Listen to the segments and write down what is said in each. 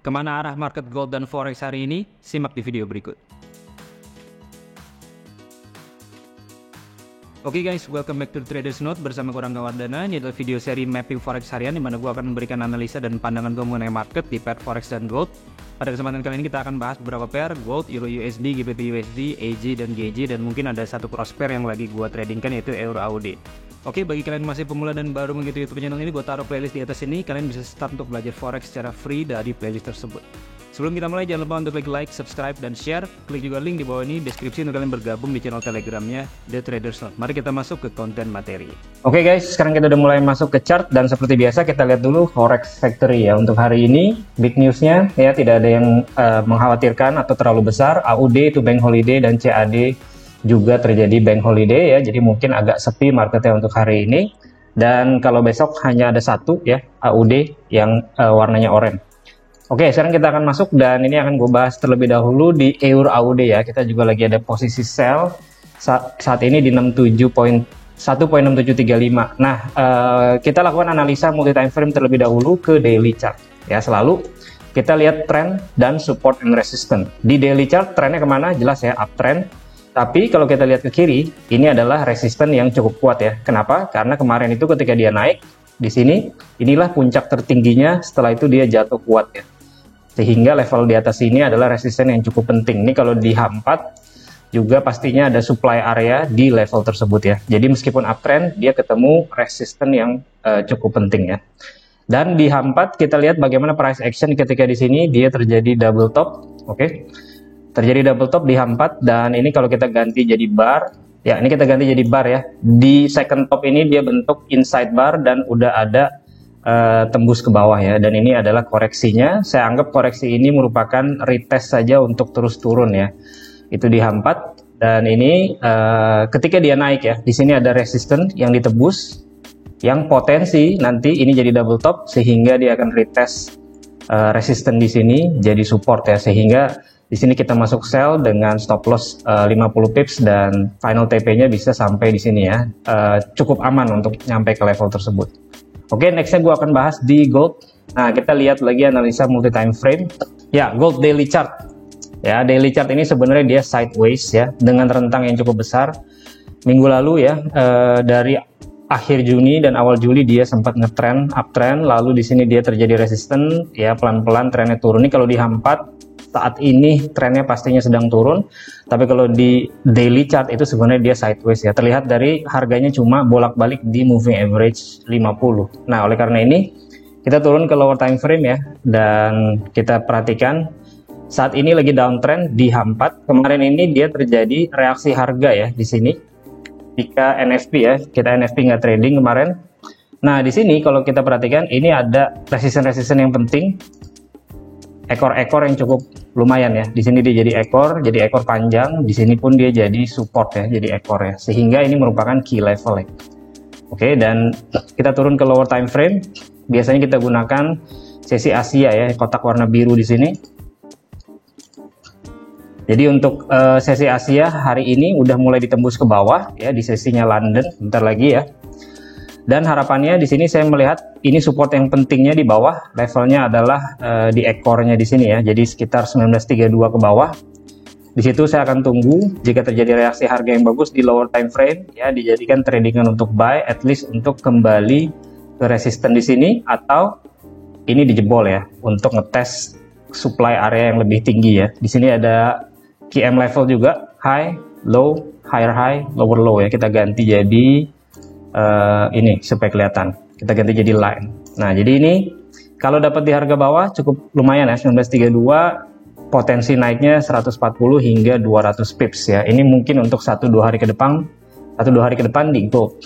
Kemana arah market gold dan forex hari ini? Simak di video berikut. Oke guys, welcome back to Traders Note bersama gue Rangga Wardana. Ini adalah video seri mapping forex harian di mana gue akan memberikan analisa dan pandangan gue mengenai market di pair forex dan gold. Pada kesempatan kali ini kita akan bahas beberapa pair gold, Euro USD, GBP USD, AG dan GJ, dan mungkin ada satu cross pair yang lagi gue tradingkan yaitu Euro AUD. Oke, bagi kalian masih pemula dan baru mengikuti YouTube channel ini, gue taruh playlist di atas ini. Kalian bisa start untuk belajar forex secara free dari playlist tersebut. Sebelum kita mulai, jangan lupa untuk klik like, subscribe, dan share. Klik juga link di bawah ini deskripsi untuk kalian bergabung di channel telegramnya The Traders Note. Mari kita masuk ke konten materi. Oke guys, sekarang kita udah mulai masuk ke chart, dan seperti biasa kita lihat dulu Forex Factory ya. Untuk hari ini, big newsnya ya tidak ada yang mengkhawatirkan atau terlalu besar. AUD itu bank holiday dan CAD juga terjadi bank holiday ya, jadi mungkin agak sepi marketnya untuk hari ini. Dan kalau besok hanya ada satu ya, AUD yang warnanya oranye. Oke, sekarang kita akan masuk dan ini akan gue bahas terlebih dahulu di Euro AUD ya. Kita juga lagi ada posisi sell saat ini di 1.6735. Nah, kita lakukan analisa multi time frame terlebih dahulu ke daily chart ya. Selalu kita lihat trend dan support and resistance. Di daily chart trendnya kemana? Jelas ya, uptrend. Tapi kalau kita lihat ke kiri, ini adalah resisten yang cukup kuat ya. Kenapa? Karena kemarin itu ketika dia naik di sini, inilah puncak tertingginya. Setelah itu dia jatuh kuat ya. Sehingga level di atas ini adalah resisten yang cukup penting. Ini kalau di H4 juga pastinya ada supply area di level tersebut ya. Jadi meskipun uptrend, dia ketemu resisten yang cukup penting ya. Dan di H4 kita lihat bagaimana price action ketika di sini dia terjadi double top, oke. Terjadi double top di H4, dan ini kalau kita ganti jadi bar, ya ini kita ganti jadi bar ya. Di second top ini dia bentuk inside bar dan udah ada tembus ke bawah ya. Dan ini adalah koreksinya. Saya anggap koreksi ini merupakan retest saja untuk terus turun ya. Itu di H4, dan ini ketika dia naik ya, di sini ada resistance yang ditebus, yang potensi nanti ini jadi double top sehingga dia akan retest resistance di sini jadi support ya. Sehingga di sini kita masuk sell dengan stop loss 50 pips dan final TP-nya bisa sampai di sini ya. Cukup aman untuk nyampe ke level tersebut. Oke, nextnya gue akan bahas di gold. Nah, kita lihat lagi analisa multi time frame. Ya, gold daily chart. Ya, daily chart ini sebenarnya dia sideways ya, dengan rentang yang cukup besar. Minggu lalu ya, dari akhir Juni dan awal Juli dia sempat ngetrend uptrend, lalu di sini dia terjadi resisten ya, pelan-pelan trennya turun. Ini kalau di H4 saat ini trennya pastinya sedang turun, tapi kalau di daily chart itu sebenarnya dia sideways ya. Terlihat dari harganya cuma bolak-balik di moving average 50. Nah, oleh karena ini kita turun ke lower time frame ya, dan kita perhatikan saat ini lagi downtrend di H4. Kemarin ini dia terjadi reaksi harga ya di sini. Jika NFP ya, kita NFP nggak trading kemarin. Nah, di sini kalau kita perhatikan ini ada resisten-resisten yang penting. Ekor-ekor yang cukup lumayan ya. Di sini dia jadi ekor panjang. Di sini pun dia jadi support ya, jadi ekor ya. Sehingga ini merupakan key level ya. Oke, dan kita turun ke lower time frame. Biasanya kita gunakan sesi Asia ya, kotak warna biru di sini. Jadi untuk sesi Asia hari ini udah mulai ditembus ke bawah ya, di sesinya London bentar lagi ya. Dan harapannya di sini saya melihat ini support yang pentingnya di bawah, levelnya adalah di ekornya di sini ya. Jadi sekitar 1932 ke bawah. Di situ saya akan tunggu jika terjadi reaksi harga yang bagus di lower time frame ya, dijadikan tradingan untuk buy, at least untuk kembali ke resisten di sini, atau ini dijebol ya untuk ngetes supply area yang lebih tinggi ya. Di sini ada KM level juga, high, low, higher high, lower low ya. Kita ganti jadi ini supaya kelihatan, kita ganti jadi line. Nah, jadi ini kalau dapat di harga bawah cukup lumayan ya, 1932, potensi naiknya 140 hingga 200 pips ya. Ini mungkin untuk 1-2 hari ke depan di gold.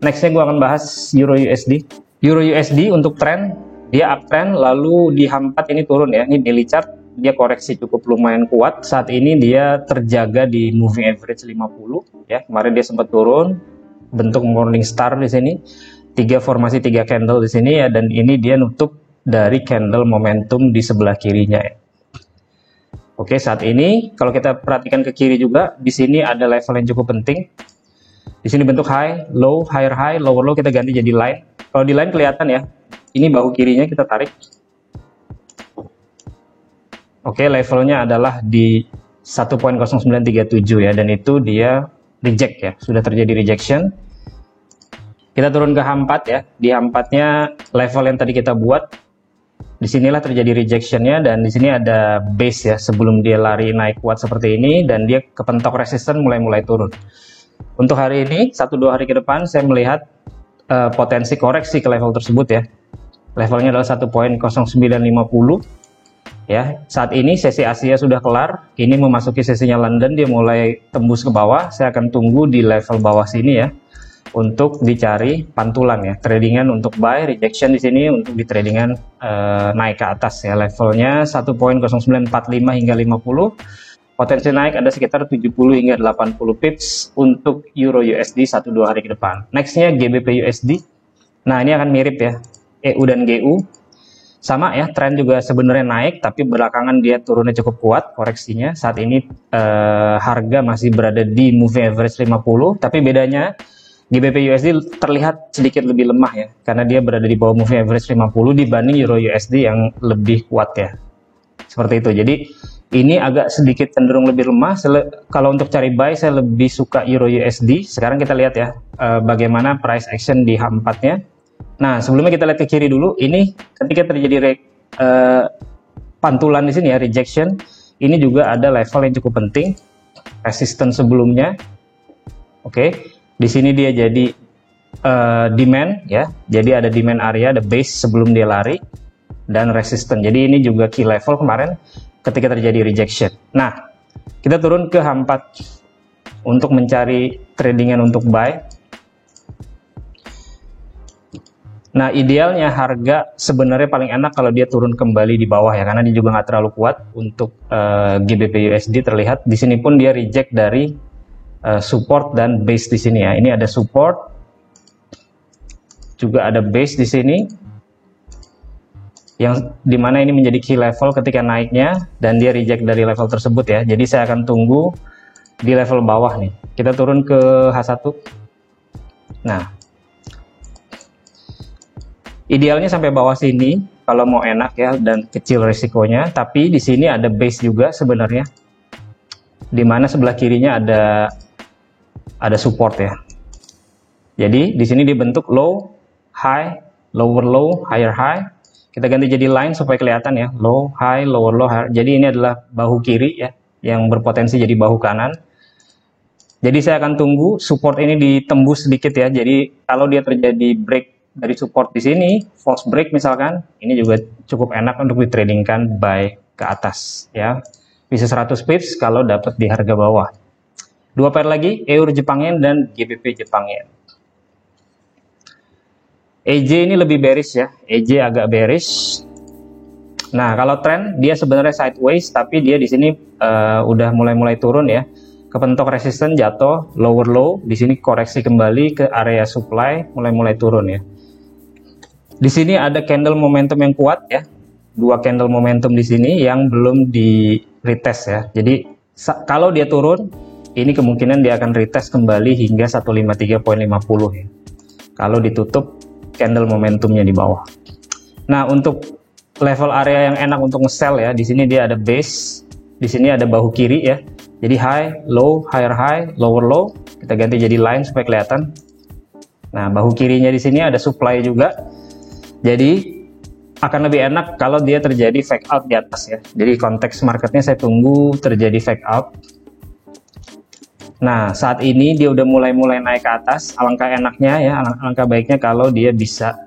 Nextnya gue akan bahas Euro USD. Euro USD untuk trend, dia uptrend, lalu di H4 ini turun ya. Ini daily chart, dia koreksi cukup lumayan kuat. Saat ini dia terjaga di moving average 50 ya. Kemarin dia sempat turun, bentuk morning star di sini, formasi 3 candle di sini ya, dan ini dia nutup dari candle momentum di sebelah kirinya ya. Oke, saat ini kalau kita perhatikan ke kiri juga, di sini ada level yang cukup penting. Di sini bentuk high, low, higher high, lower low, kita ganti jadi line. Kalau di line kelihatan ya, ini bahu kirinya kita tarik. Oke, levelnya adalah di 1.0937 ya, dan itu dia reject ya, sudah terjadi rejection. Kita turun ke H4 ya, di H4-nya level yang tadi kita buat, disinilah terjadi rejectionnya, dan di sini ada base ya, sebelum dia lari naik kuat seperti ini, dan dia kepentok resisten mulai turun. Untuk hari ini, 1-2 hari ke depan, saya melihat potensi koreksi ke level tersebut ya. Levelnya adalah 1.0950. Ya, saat ini sesi Asia sudah kelar, ini memasuki sesinya London, dia mulai tembus ke bawah. Saya akan tunggu di level bawah sini ya, untuk dicari pantulan ya, tradingan untuk buy, rejection di sini untuk di tradingan naik ke atas ya. Levelnya 1.0945 hingga 50. Potensi naik ada sekitar 70 hingga 80 pips untuk Euro USD 1-2 hari ke depan. Nextnya GBP USD. Nah, ini akan mirip ya, EU dan GU. Sama ya, tren juga sebenarnya naik, tapi belakangan dia turunnya cukup kuat koreksinya. Saat ini harga masih berada di moving average 50, tapi bedanya GBP USD terlihat sedikit lebih lemah ya, karena dia berada di bawah moving average 50 dibanding Euro USD yang lebih kuat ya. Seperti itu. Jadi ini agak sedikit cenderung lebih lemah. Kalau untuk cari buy, saya lebih suka Euro USD. Sekarang kita lihat ya, bagaimana price action di H4-nya. Nah, sebelumnya kita lihat ke kiri dulu. Ini ketika terjadi pantulan di sini ya, rejection, ini juga ada level yang cukup penting, resistance sebelumnya. Oke, di sini dia jadi demand ya. Jadi ada demand area, ada base sebelum dia lari, dan resistance. Jadi ini juga key level kemarin ketika terjadi rejection. Nah, kita turun ke H4 untuk mencari tradingan untuk buy. Nah, idealnya harga sebenarnya paling enak kalau dia turun kembali di bawah ya, karena dia juga nggak terlalu kuat untuk GBP USD. Terlihat di sini pun dia reject dari support dan base di sini ya. Ini ada support, juga ada base di sini, yang dimana ini menjadi key level ketika naiknya, dan dia reject dari level tersebut ya. Jadi saya akan tunggu di level bawah nih. Kita turun ke H1. Nah, idealnya sampai bawah sini kalau mau enak ya, dan kecil risikonya. Tapi di sini ada base juga sebenarnya, dimana sebelah kirinya ada support ya. Jadi di sini dibentuk low, high, lower low, higher high. Kita ganti jadi line supaya kelihatan ya, low, high, lower low, higher. Jadi ini adalah bahu kiri ya, yang berpotensi jadi bahu kanan. Jadi saya akan tunggu support ini ditembus sedikit ya. Jadi kalau dia terjadi break dari support di sini, false break misalkan, ini juga cukup enak untuk ditradingkan buy ke atas ya. Bisa 100 pips kalau dapat di harga bawah. Dua pair lagi, Euro Jepang Yen dan GBP Jepang Yen. EJ ini lebih bearish ya, EJ agak bearish. Nah, kalau tren dia sebenarnya sideways, tapi dia di sini udah mulai turun ya. Kepentok resisten jatuh, lower low, di sini koreksi kembali ke area supply, mulai turun ya. Di sini ada candle momentum yang kuat ya, dua candle momentum di sini yang belum di retest ya. Jadi kalau dia turun, ini kemungkinan dia akan retest kembali hingga 153.50 ya. Kalau ditutup candle momentumnya di bawah. Nah, untuk level area yang enak untuk nge-sell ya, di sini dia ada base, di sini ada bahu kiri ya. Jadi high, low, higher high, lower low. Kita ganti jadi line supaya kelihatan. Nah, bahu kirinya di sini ada supply juga. Jadi akan lebih enak kalau dia terjadi fake out di atas ya. Jadi konteks marketnya saya tunggu terjadi fake out. Nah, saat ini dia udah mulai naik ke atas. Alangkah enaknya ya, alangkah baiknya kalau dia bisa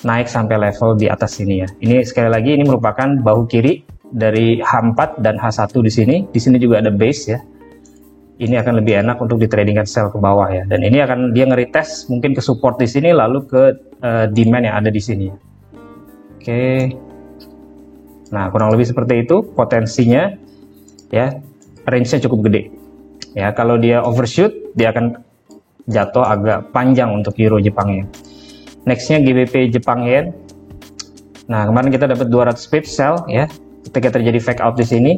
naik sampai level di atas sini ya. Ini sekali lagi ini merupakan bahu kiri dari H4 dan H1 di sini. Di sini juga ada base ya. Ini akan lebih enak untuk ditradingkan sell ke bawah ya. Dan ini akan dia nge-retest mungkin ke support di sini, lalu ke demand yang ada di sini. Oke. Nah, kurang lebih seperti itu potensinya ya. Range-nya cukup gede. Ya, kalau dia overshoot, dia akan jatuh agak panjang untuk Euro Jepang Yen. Next-nya GBP Jepang Yen. Nah, kemarin kita dapat 200 pips sell ya, ketika terjadi fake out di sini.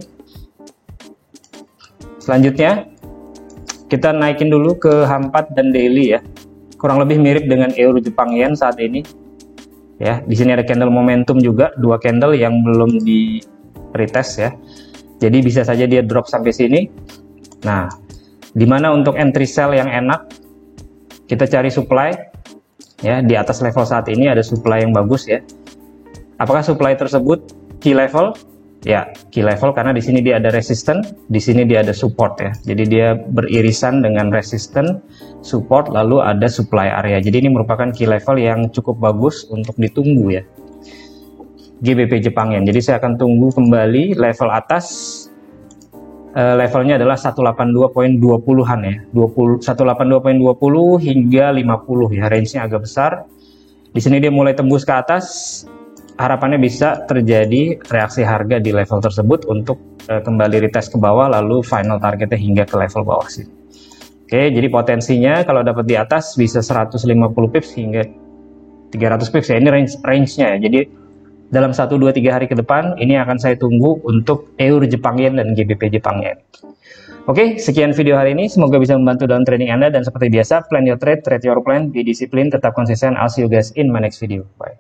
Selanjutnya kita naikin dulu ke H4 dan daily ya. Kurang lebih mirip dengan Euro Jepang Yen saat ini. Ya, di sini ada candle momentum juga, dua candle yang belum di retest ya. Jadi bisa saja dia drop sampai sini. Nah, dimana untuk entry sell yang enak, kita cari supply ya. Di atas level saat ini ada supply yang bagus ya. Apakah supply tersebut key level? Ya, key level karena di sini dia ada resistance, di sini dia ada support ya. Jadi dia beririsan dengan resistance, support, lalu ada supply area. Jadi ini merupakan key level yang cukup bagus untuk ditunggu ya. GBP Jepang Yen. Jadi saya akan tunggu kembali level atas. Levelnya adalah 182.20-an ya. 182.20 hingga 50 ya. Range-nya agak besar. Di sini dia mulai tembus ke atas. Harapannya bisa terjadi reaksi harga di level tersebut untuk kembali retest ke bawah, lalu final targetnya hingga ke level bawah sini. Oke, jadi potensinya kalau dapat di atas bisa 150 pips hingga 300 pips ya. Ini range-nya ya. Jadi dalam 1, 2, 3 hari ke depan ini akan saya tunggu untuk EUR Jepang Yen dan GBP Jepang Yen. Oke, sekian video hari ini. Semoga bisa membantu dalam trading Anda, dan seperti biasa, plan your trade, trade your plan, be disiplin, tetap konsisten. I'll see you guys in my next video. Bye.